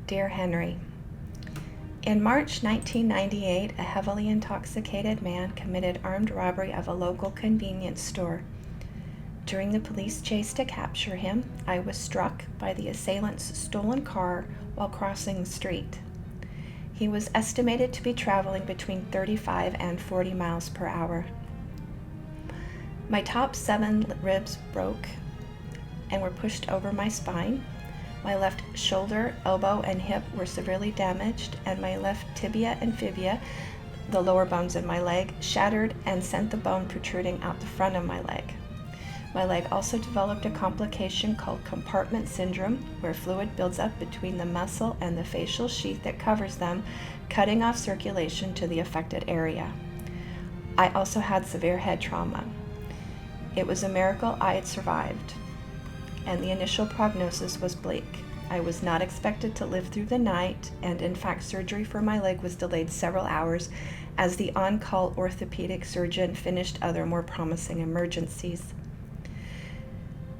Dear Henry, in March 1998, a heavily intoxicated man committed armed robbery of a local convenience store. During the police chase to capture him, I was struck by the assailant's stolen car while crossing the street. He was estimated to be traveling between 35 and 40 miles per hour. My top 7 ribs broke and were pushed over my spine. My left shoulder, elbow, and hip were severely damaged, and my left tibia and fibula, the lower bones in my leg, shattered and sent the bone protruding out the front of my leg. My leg also developed a complication called compartment syndrome, where fluid builds up between the muscle and the facial sheath that covers them, cutting off circulation to the affected area. I also had severe head trauma. It was a miracle I had survived, and the initial prognosis was bleak. I was not expected to live through the night, and in fact surgery for my leg was delayed several hours as the on-call orthopedic surgeon finished other more promising emergencies.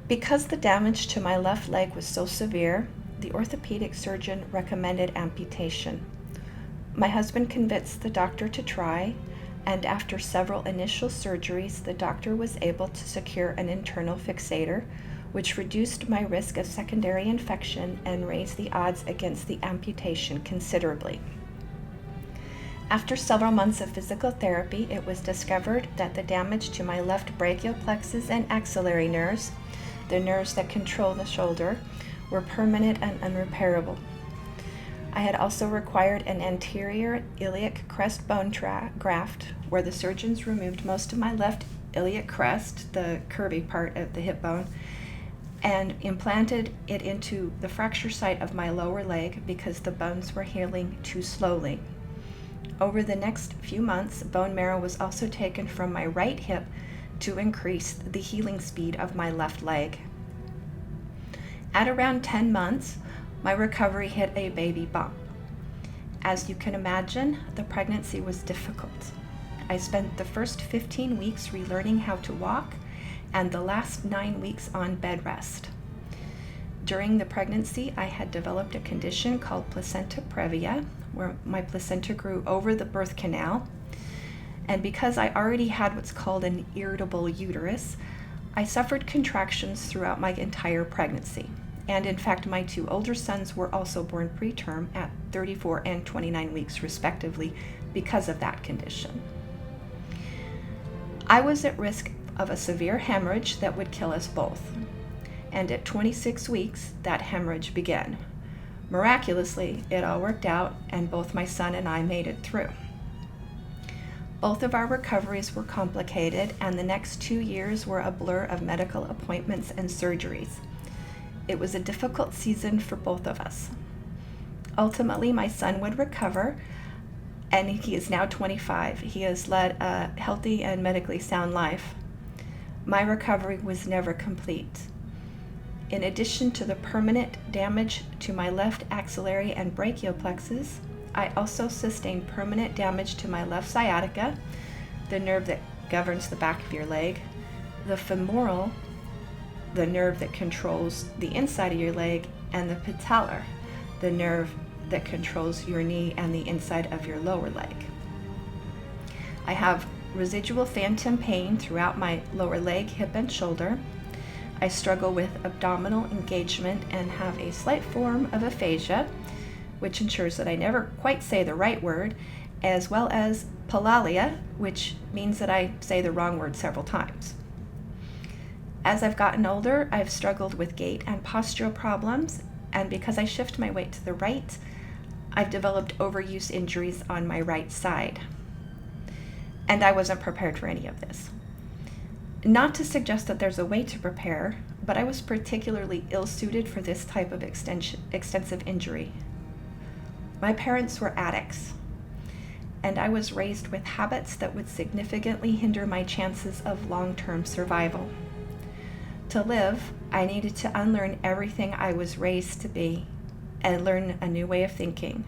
Because the damage to my left leg was so severe, the orthopedic surgeon recommended amputation. My husband convinced the doctor to try, and after several initial surgeries, the doctor was able to secure an internal fixator, which reduced my risk of secondary infection and raised the odds against the amputation considerably. After several months of physical therapy, it was discovered that the damage to my left brachial plexus and axillary nerves, the nerves that control the shoulder, were permanent and unrepairable. I had also required an anterior iliac crest bone graft, where the surgeons removed most of my left iliac crest, the curvy part of the hip bone, and implanted it into the fracture site of my lower leg because the bones were healing too slowly. Over the next few months, bone marrow was also taken from my right hip to increase the healing speed of my left leg. At around 10 months, my recovery hit a baby bump. As you can imagine, the pregnancy was difficult. I spent the first 15 weeks relearning how to walk and the last 9 weeks on bed rest. During the pregnancy, I had developed a condition called placenta previa, where my placenta grew over the birth canal. And because I already had what's called an irritable uterus, I suffered contractions throughout my entire pregnancy. And in fact, my 2 older sons were also born preterm at 34 and 29 weeks respectively because of that condition. I was at risk of a severe hemorrhage that would kill us both. And at 26 weeks, that hemorrhage began. Miraculously, it all worked out, and both my son and I made it through. Both of our recoveries were complicated, and the next 2 years were a blur of medical appointments and surgeries. It was a difficult season for both of us. Ultimately, my son would recover, and he is now 25. He has led a healthy and medically sound life. My recovery was never complete. In addition to the permanent damage to my left axillary and brachial plexus, I also sustained permanent damage to my left sciatica, the nerve that governs the back of your leg, the femoral, the nerve that controls the inside of your leg, and the patellar, the nerve that controls your knee and the inside of your lower leg. I have residual phantom pain throughout my lower leg, hip, and shoulder. I struggle with abdominal engagement and have a slight form of aphasia, which ensures that I never quite say the right word, as well as palalia, which means that I say the wrong word several times. As I've gotten older, I've struggled with gait and postural problems, and because I shift my weight to the right, I've developed overuse injuries on my right side. And I wasn't prepared for any of this. Not to suggest that there's a way to prepare, but I was particularly ill-suited for this type of extensive injury. My parents were addicts, and I was raised with habits that would significantly hinder my chances of long-term survival. To live, I needed to unlearn everything I was raised to be and learn a new way of thinking.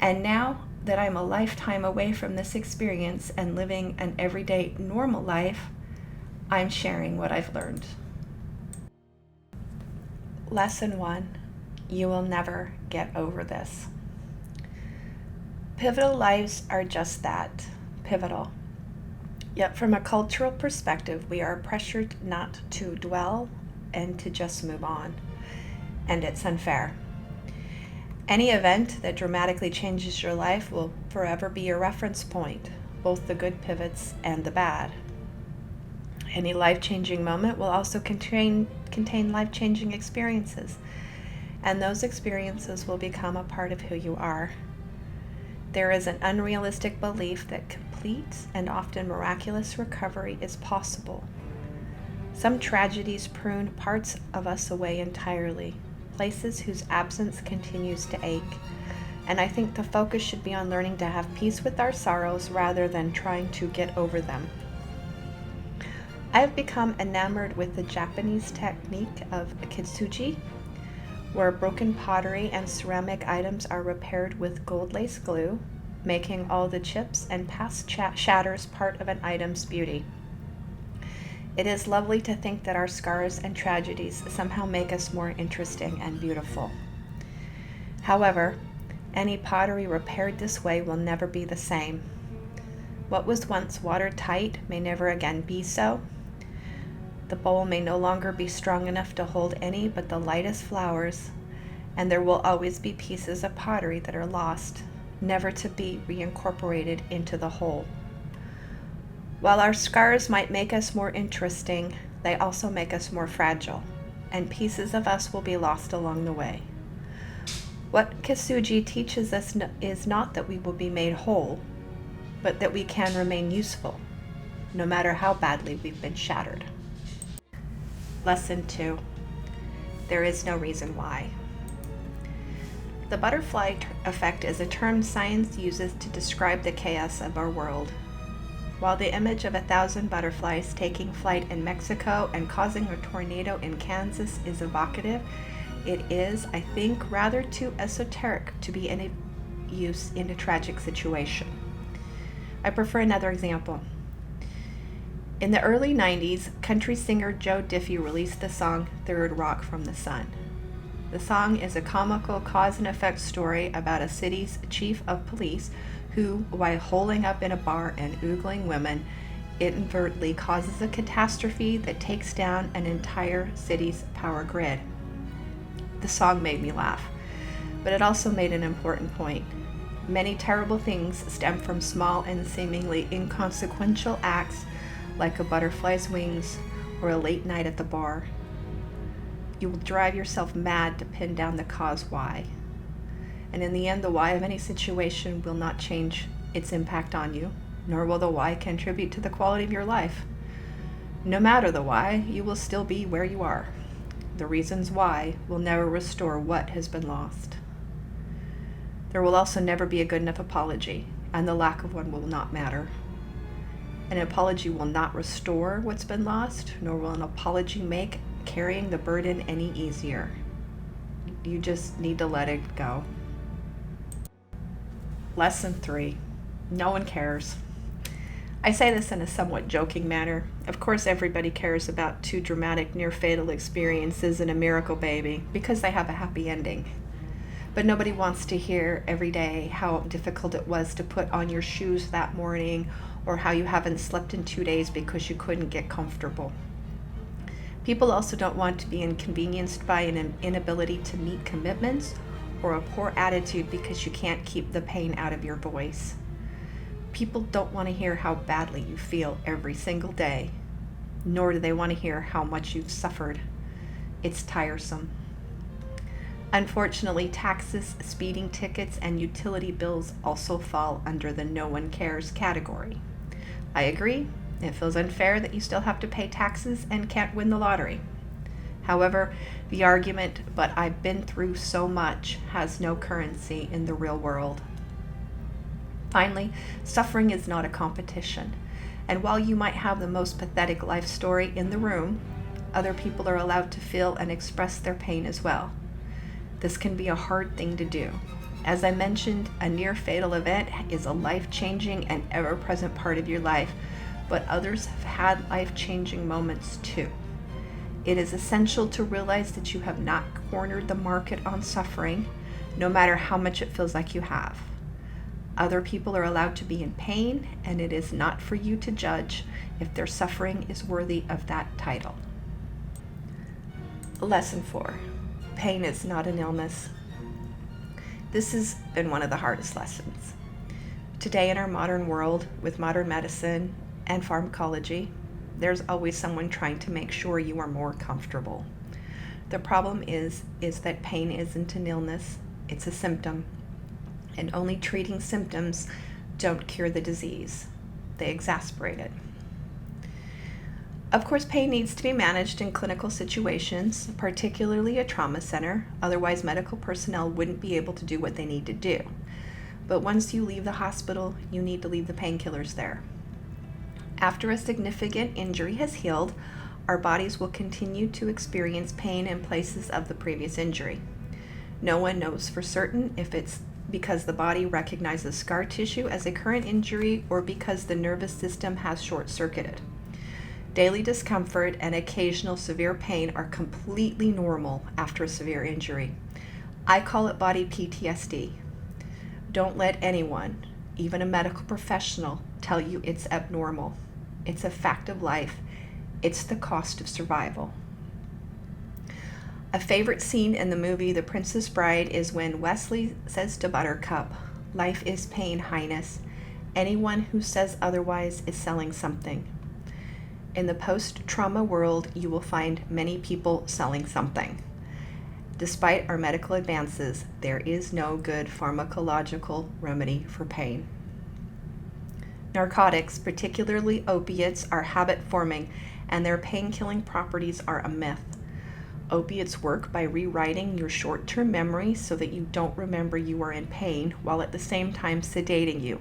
And now that I'm a lifetime away from this experience and living an everyday normal life, I'm sharing what I've learned. Lesson 1. You will never get over this. Pivotal lives are just that, pivotal. Yet from a cultural perspective, we are pressured not to dwell and to just move on. And it's unfair. Any event that dramatically changes your life will forever be your reference point, both the good pivots and the bad. Any life-changing moment will also contain life-changing experiences, and those experiences will become a part of who you are. There is an unrealistic belief that complete and often miraculous recovery is possible. Some tragedies prune parts of us away entirely, places whose absence continues to ache, and I think the focus should be on learning to have peace with our sorrows rather than trying to get over them. I have become enamored with the Japanese technique of kintsugi, where broken pottery and ceramic items are repaired with gold lace glue, making all the chips and past shatters part of an item's beauty. It is lovely to think that our scars and tragedies somehow make us more interesting and beautiful. However, any pottery repaired this way will never be the same. What was once watertight may never again be so. The bowl may no longer be strong enough to hold any but the lightest flowers, and there will always be pieces of pottery that are lost, never to be reincorporated into the whole. While our scars might make us more interesting, they also make us more fragile, and pieces of us will be lost along the way. What kintsugi teaches us is not that we will be made whole, but that we can remain useful, no matter how badly we've been shattered. Lesson 2. There is no reason why. The butterfly effect is a term science uses to describe the chaos of our world. While the image of 1,000 butterflies taking flight in Mexico and causing a tornado in Kansas is evocative, it is, I think, rather too esoteric to be in use in a tragic situation. I prefer another example. In the early 90s, country singer Joe Diffie released the song Third Rock from the Sun. The song is a comical cause and effect story about a city's chief of police who, while holing up in a bar and oogling women, inadvertently causes a catastrophe that takes down an entire city's power grid. The song made me laugh, but it also made an important point. Many terrible things stem from small and seemingly inconsequential acts like a butterfly's wings or a late night at the bar. You will drive yourself mad to pin down the cause why. And in the end, the why of any situation will not change its impact on you, nor will the why contribute to the quality of your life. No matter the why, you will still be where you are. The reasons why will never restore what has been lost. There will also never be a good enough apology, and the lack of one will not matter. An apology will not restore what's been lost, nor will an apology make carrying the burden any easier. You just need to let it go. Lesson 3. No one cares. I say this in a somewhat joking manner. Of course, everybody cares about 2 dramatic near-fatal experiences in a miracle baby because they have a happy ending. But nobody wants to hear every day how difficult it was to put on your shoes that morning, or how you haven't slept in 2 days because you couldn't get comfortable. People also don't want to be inconvenienced by an inability to meet commitments or a poor attitude because you can't keep the pain out of your voice. People don't want to hear how badly you feel every single day, nor do they want to hear how much you've suffered. It's tiresome. Unfortunately, taxes, speeding tickets, and utility bills also fall under the no one cares category. I agree, it feels unfair that you still have to pay taxes and can't win the lottery. However, the argument, but I've been through so much, has no currency in the real world. Finally, suffering is not a competition, and while you might have the most pathetic life story in the room, other people are allowed to feel and express their pain as well. This can be a hard thing to do. As I mentioned, a near-fatal event is a life-changing and ever-present part of your life, but others have had life-changing moments too. It is essential to realize that you have not cornered the market on suffering, no matter how much it feels like you have. Other people are allowed to be in pain, and it is not for you to judge if their suffering is worthy of that title. Lesson 4. Pain is not an illness. This has been one of the hardest lessons. Today in our modern world, with modern medicine and pharmacology, there's always someone trying to make sure you are more comfortable. The problem is that pain isn't an illness, it's a symptom. And only treating symptoms don't cure the disease. They exacerbate it. Of course, pain needs to be managed in clinical situations, particularly a trauma center. Otherwise, medical personnel wouldn't be able to do what they need to do. But once you leave the hospital, you need to leave the painkillers there. After a significant injury has healed, our bodies will continue to experience pain in places of the previous injury. No one knows for certain if it's because the body recognizes scar tissue as a current injury or because the nervous system has short-circuited. Daily discomfort and occasional severe pain are completely normal after a severe injury. I call it body PTSD. Don't let anyone, even a medical professional, tell you it's abnormal. It's a fact of life. It's the cost of survival. A favorite scene in the movie The Princess Bride is when Wesley says to Buttercup, "Life is pain, Highness. Anyone who says otherwise is selling something." In the post-trauma world, you will find many people selling something. Despite our medical advances, there is no good pharmacological remedy for pain. Narcotics, particularly opiates, are habit-forming, and their pain-killing properties are a myth. Opiates work by rewriting your short-term memory so that you don't remember you are in pain, while at the same time sedating you,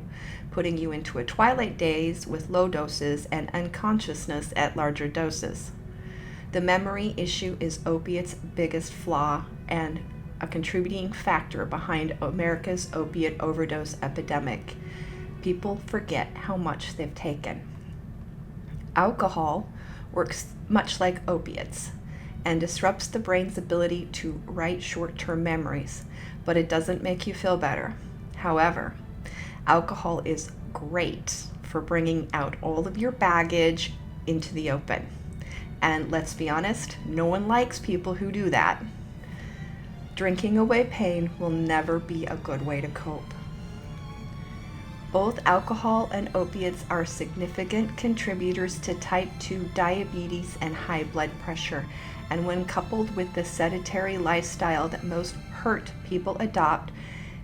putting you into a twilight daze with low doses and unconsciousness at larger doses. The memory issue is opiates' biggest flaw and a contributing factor behind America's opiate overdose epidemic. People forget how much they've taken. Alcohol works much like opiates and disrupts the brain's ability to write short-term memories, but it doesn't make you feel better. However, alcohol is great for bringing out all of your baggage into the open. And let's be honest, no one likes people who do that. Drinking away pain will never be a good way to cope. Both alcohol and opiates are significant contributors to type 2 diabetes and high blood pressure, and when coupled with the sedentary lifestyle that most hurt people adopt,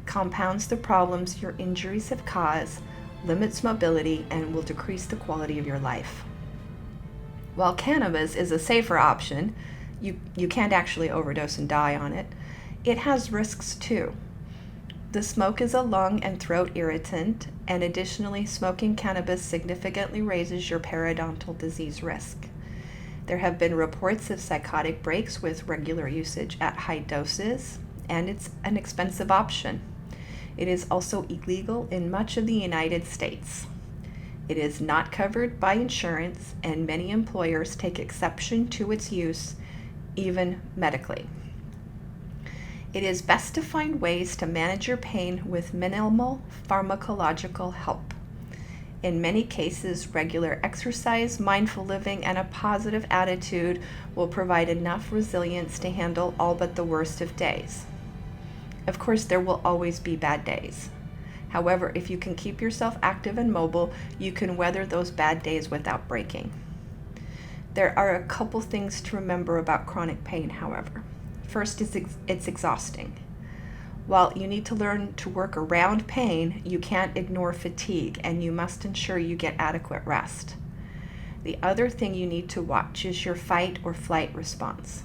compounds the problems your injuries have caused, limits mobility, and will decrease the quality of your life. While cannabis is a safer option, you can't actually overdose and die on it, it has risks too. The smoke is a lung and throat irritant, and additionally, smoking cannabis significantly raises your periodontal disease risk. There have been reports of psychotic breaks with regular usage at high doses, and it's an expensive option. It is also illegal in much of the United States. It is not covered by insurance, and many employers take exception to its use, even medically. It is best to find ways to manage your pain with minimal pharmacological help. In many cases, regular exercise, mindful living, and a positive attitude will provide enough resilience to handle all but the worst of days. Of course, there will always be bad days. However, if you can keep yourself active and mobile, you can weather those bad days without breaking. There are a couple things to remember about chronic pain, however. First, it's exhausting. While you need to learn to work around pain, you can't ignore fatigue, and you must ensure you get adequate rest. The other thing you need to watch is your fight or flight response.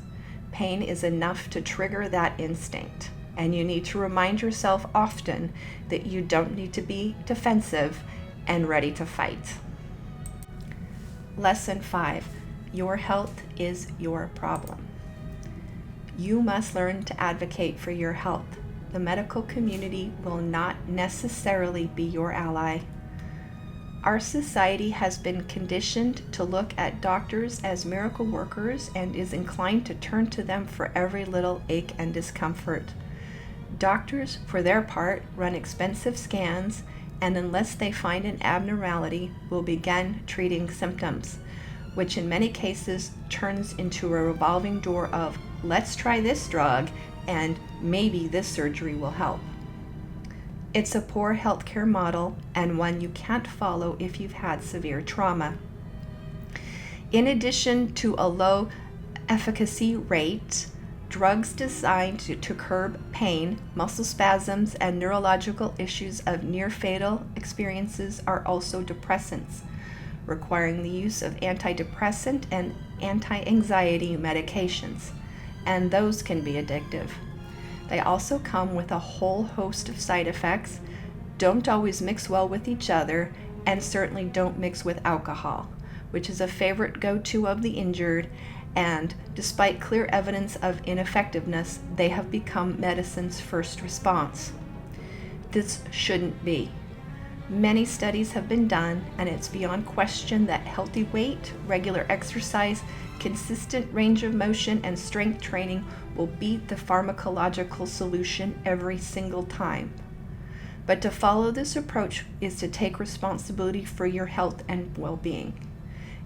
Pain is enough to trigger that instinct, and you need to remind yourself often that you don't need to be defensive and ready to fight. Lesson 5. Your health is your problem. You must learn to advocate for your health. The medical community will not necessarily be your ally. Our society has been conditioned to look at doctors as miracle workers and is inclined to turn to them for every little ache and discomfort. Doctors, for their part, run expensive scans, and unless they find an abnormality, will begin treating symptoms, which in many cases turns into a revolving door of, let's try this drug, and maybe this surgery will help. It's a poor healthcare model and one you can't follow if you've had severe trauma. In addition to a low efficacy rate, drugs designed to curb pain, muscle spasms, and neurological issues of near-fatal experiences are also depressants, requiring the use of antidepressant and anti-anxiety medications, and those can be addictive. They also come with a whole host of side effects, don't always mix well with each other, and certainly don't mix with alcohol, which is a favorite go-to of the injured, and despite clear evidence of ineffectiveness, they have become medicine's first response. This shouldn't be. Many studies have been done, and it's beyond question that healthy weight, regular exercise, consistent range of motion, and strength training will beat the pharmacological solution every single time. But to follow this approach is to take responsibility for your health and well-being.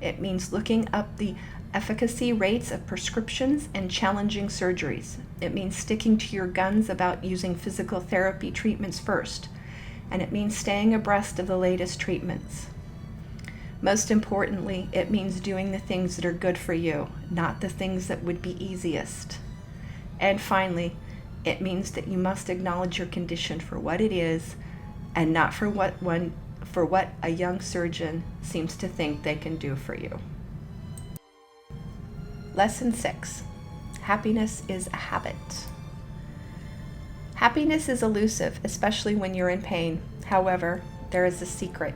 It means looking up the efficacy rates of prescriptions and challenging surgeries. It means sticking to your guns about using physical therapy treatments first. And it means staying abreast of the latest treatments. Most importantly, it means doing the things that are good for you, not the things that would be easiest. And finally, it means that you must acknowledge your condition for what it is and not for what a young surgeon seems to think they can do for you. Lesson 6. Happiness is a habit. Happiness is elusive, especially when you're in pain. However, there is a secret.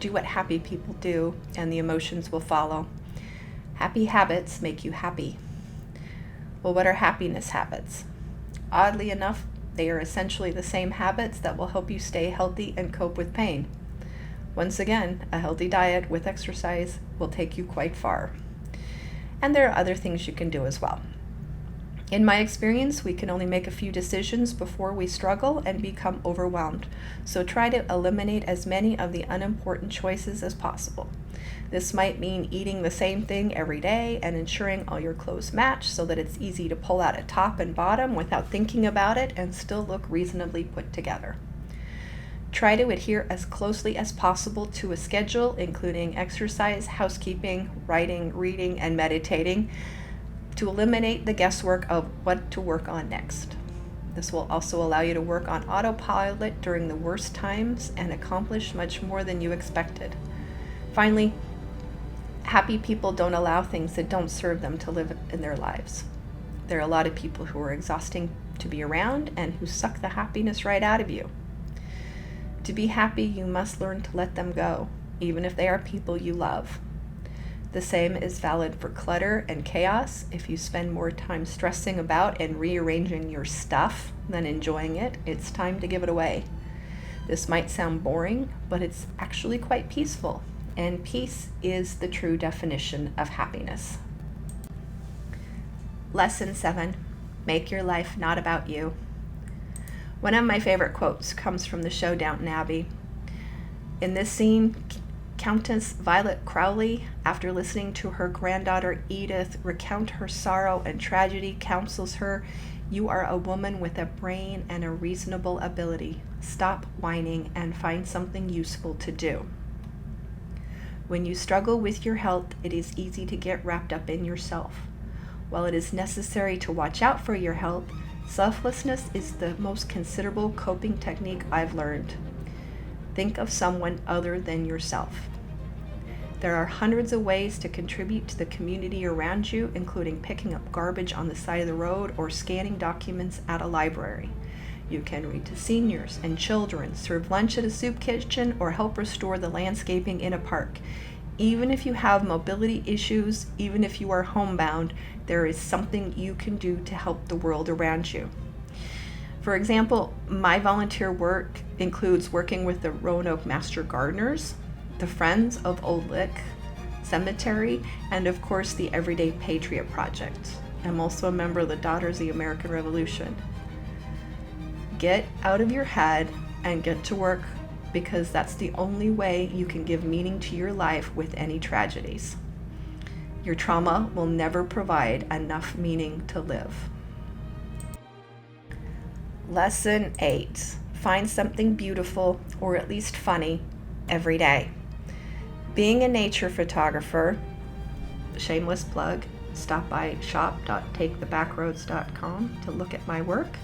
Do what happy people do, and the emotions will follow. Happy habits make you happy. Well, what are happiness habits? Oddly enough, they are essentially the same habits that will help you stay healthy and cope with pain. Once again, a healthy diet with exercise will take you quite far. And there are other things you can do as well. In my experience, we can only make a few decisions before we struggle and become overwhelmed. So try to eliminate as many of the unimportant choices as possible. This might mean eating the same thing every day and ensuring all your clothes match so that it's easy to pull out a top and bottom without thinking about it and still look reasonably put together. Try to adhere as closely as possible to a schedule, including exercise, housekeeping, writing, reading, and meditating, to eliminate the guesswork of what to work on next. This will also allow you to work on autopilot during the worst times and accomplish much more than you expected. Finally, happy people don't allow things that don't serve them to live in their lives. There are a lot of people who are exhausting to be around and who suck the happiness right out of you. To be happy, you must learn to let them go, even if they are people you love. The same is valid for clutter and chaos. If you spend more time stressing about and rearranging your stuff than enjoying it, it's time to give it away. This might sound boring, but it's actually quite peaceful, and peace is the true definition of happiness. Lesson 7. Make your life not about you. One of my favorite quotes comes from the show Downton Abbey. In this scene, Countess Violet Crowley, after listening to her granddaughter Edith recount her sorrow and tragedy, counsels her, "You are a woman with a brain and a reasonable ability. Stop whining and find something useful to do." When you struggle with your health, it is easy to get wrapped up in yourself. While it is necessary to watch out for your health, selflessness is the most considerable coping technique I've learned. Think of someone other than yourself. There are hundreds of ways to contribute to the community around you, including picking up garbage on the side of the road or scanning documents at a library. You can read to seniors and children, serve lunch at a soup kitchen, or help restore the landscaping in a park. Even if you have mobility issues, even if you are homebound, there is something you can do to help the world around you. For example, my volunteer work includes working with the Roanoke Master Gardeners. the Friends of Old Lick Cemetery, and of course the Everyday Patriot Project. I'm also a member of the Daughters of the American Revolution. Get out of your head and get to work, because that's the only way you can give meaning to your life with any tragedies. Your trauma will never provide enough meaning to live. Lesson 8. Find something beautiful, or at least funny, every day. Being a nature photographer, shameless plug, stop by shop.takethebackroads.com to look at my work,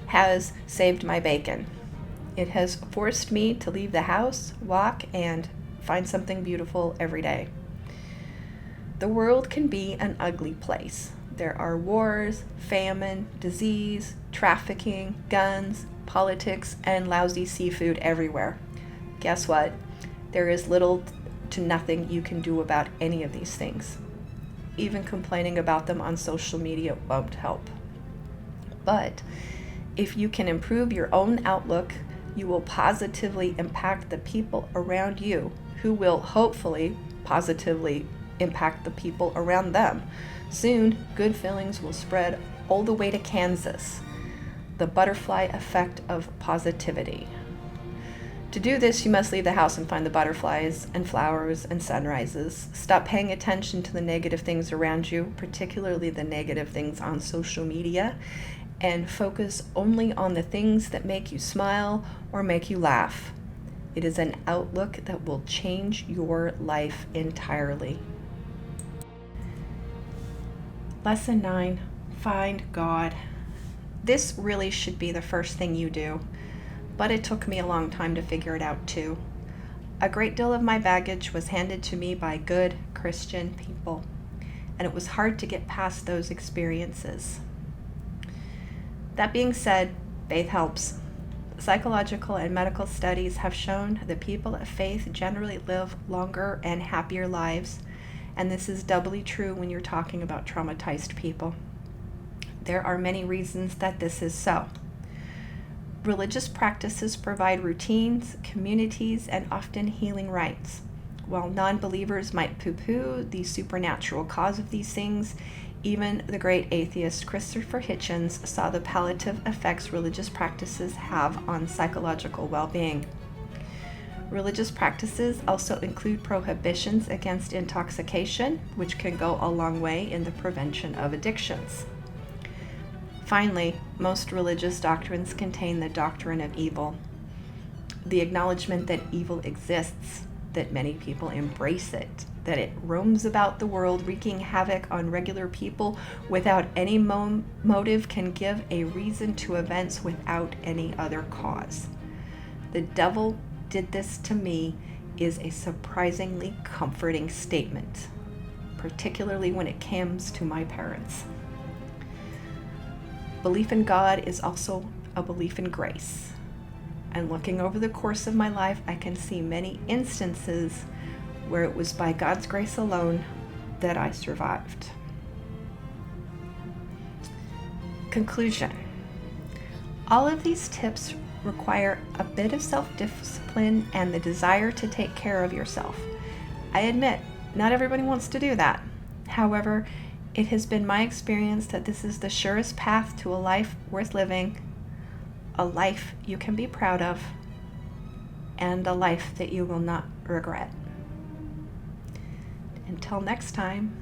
has saved my bacon. It has forced me to leave the house, walk, and find something beautiful every day. The world can be an ugly place. There are wars, famine, disease, trafficking, guns, politics, and lousy seafood everywhere. Guess what? There is little to nothing you can do about any of these things. Even complaining about them on social media won't help. But if you can improve your own outlook, you will positively impact the people around you, who will hopefully positively impact the people around them. Soon, good feelings will spread all the way to Kansas. The butterfly effect of positivity. To do this, you must leave the house and find the butterflies and flowers and sunrises. Stop paying attention to the negative things around you, particularly the negative things on social media, and focus only on the things that make you smile or make you laugh. It is an outlook that will change your life entirely. Lesson 9. Find God. This really should be the first thing you do, but it took me a long time to figure it out too. A great deal of my baggage was handed to me by good Christian people, and it was hard to get past those experiences. That being said, faith helps. Psychological and medical studies have shown that people of faith generally live longer and happier lives, and this is doubly true when you're talking about traumatized people. There are many reasons that this is so. Religious practices provide routines, communities, and often healing rites. While non-believers might poo-poo the supernatural cause of these things, even the great atheist Christopher Hitchens saw the palliative effects religious practices have on psychological well-being. Religious practices also include prohibitions against intoxication, which can go a long way in the prevention of addictions. Finally, most religious doctrines contain the doctrine of evil, the acknowledgement that evil exists, that many people embrace it, that it roams about the world wreaking havoc on regular people without any motive, can give a reason to events without any other cause. The devil did this to me is a surprisingly comforting statement, particularly when it comes to my parents. Belief in God is also a belief in grace. And looking over the course of my life, I can see many instances where it was by God's grace alone that I survived. Conclusion. All of these tips require a bit of self-discipline and the desire to take care of yourself. I admit, not everybody wants to do that. However, it has been my experience that this is the surest path to a life worth living, a life you can be proud of, and a life that you will not regret. Until next time.